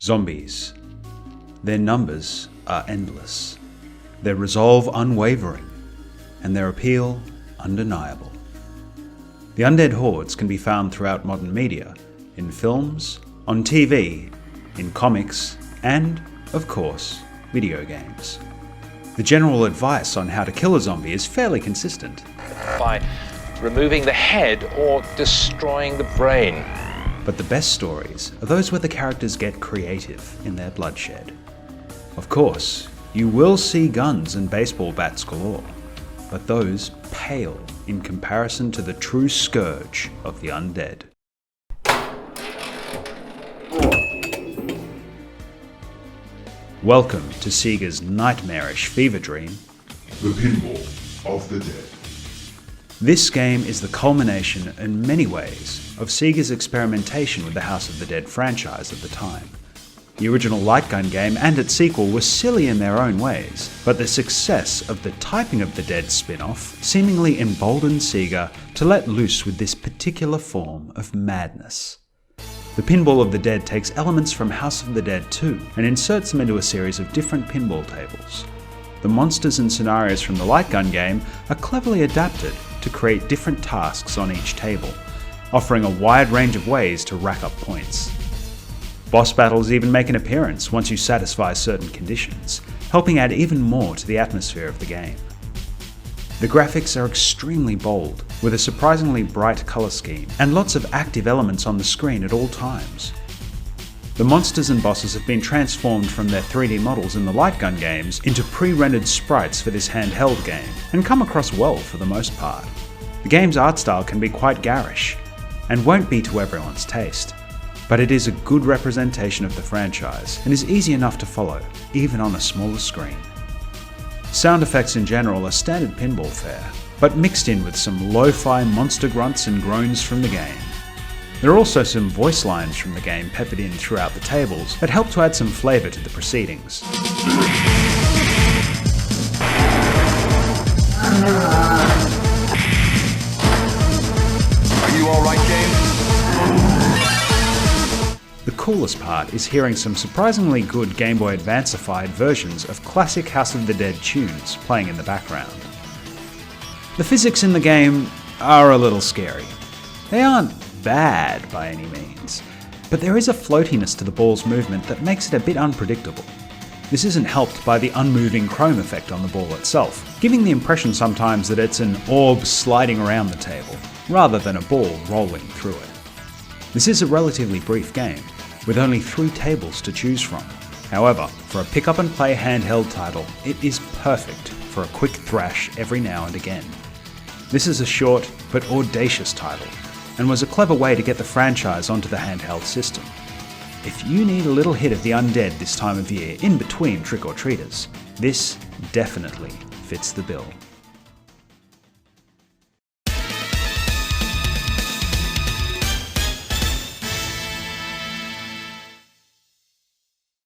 Zombies. Their numbers are endless, their resolve unwavering, and their appeal undeniable. The undead hordes can be found throughout modern media, in films, on TV, in comics, and, of course, video games. The general advice on how to kill a zombie is fairly consistent. By removing the head or destroying the brain. But the best stories are those where the characters get creative in their bloodshed. Of course, you will see guns and baseball bats galore, but those pale in comparison to the true scourge of the undead. Welcome to Sega's nightmarish fever dream, The Pinball of the Dead. This game is the culmination in many ways of Sega's experimentation with the House of the Dead franchise at the time. The original light gun game and its sequel were silly in their own ways, but the success of the Typing of the Dead spin-off seemingly emboldened Sega to let loose with this particular form of madness. The Pinball of the Dead takes elements from House of the Dead 2 and inserts them into a series of different pinball tables. The monsters and scenarios from the light gun game are cleverly adapted to create different tasks on each table, offering a wide range of ways to rack up points. Boss battles even make an appearance once you satisfy certain conditions, helping add even more to the atmosphere of the game. The graphics are extremely bold, with a surprisingly bright colour scheme, and lots of active elements on the screen at all times. The monsters and bosses have been transformed from their 3D models in the light gun games into pre-rendered sprites for this handheld game, and come across well for the most part. The game's art style can be quite garish, and won't be to everyone's taste, but it is a good representation of the franchise, and is easy enough to follow, even on a smaller screen. Sound effects in general are standard pinball fare, but mixed in with some lo-fi monster grunts and groans from the game. There are also some voice lines from the game peppered in throughout the tables that help to add some flavour to the proceedings. Are you alright, James? The coolest part is hearing some surprisingly good Game Boy Advance-ified versions of classic House of the Dead tunes playing in the background. The physics in the game are a little scary. They aren't bad by any means, but there is a floatiness to the ball's movement that makes it a bit unpredictable. This isn't helped by the unmoving chrome effect on the ball itself, giving the impression sometimes that it's an orb sliding around the table, rather than a ball rolling through it. This is a relatively brief game, with only 3 tables to choose from. However, for a pick-up-and-play handheld title, it is perfect for a quick thrash every now and again. This is a short but audacious title, and was a clever way to get the franchise onto the handheld system. If you need a little hit of the undead this time of year in between trick-or-treaters, this definitely fits the bill.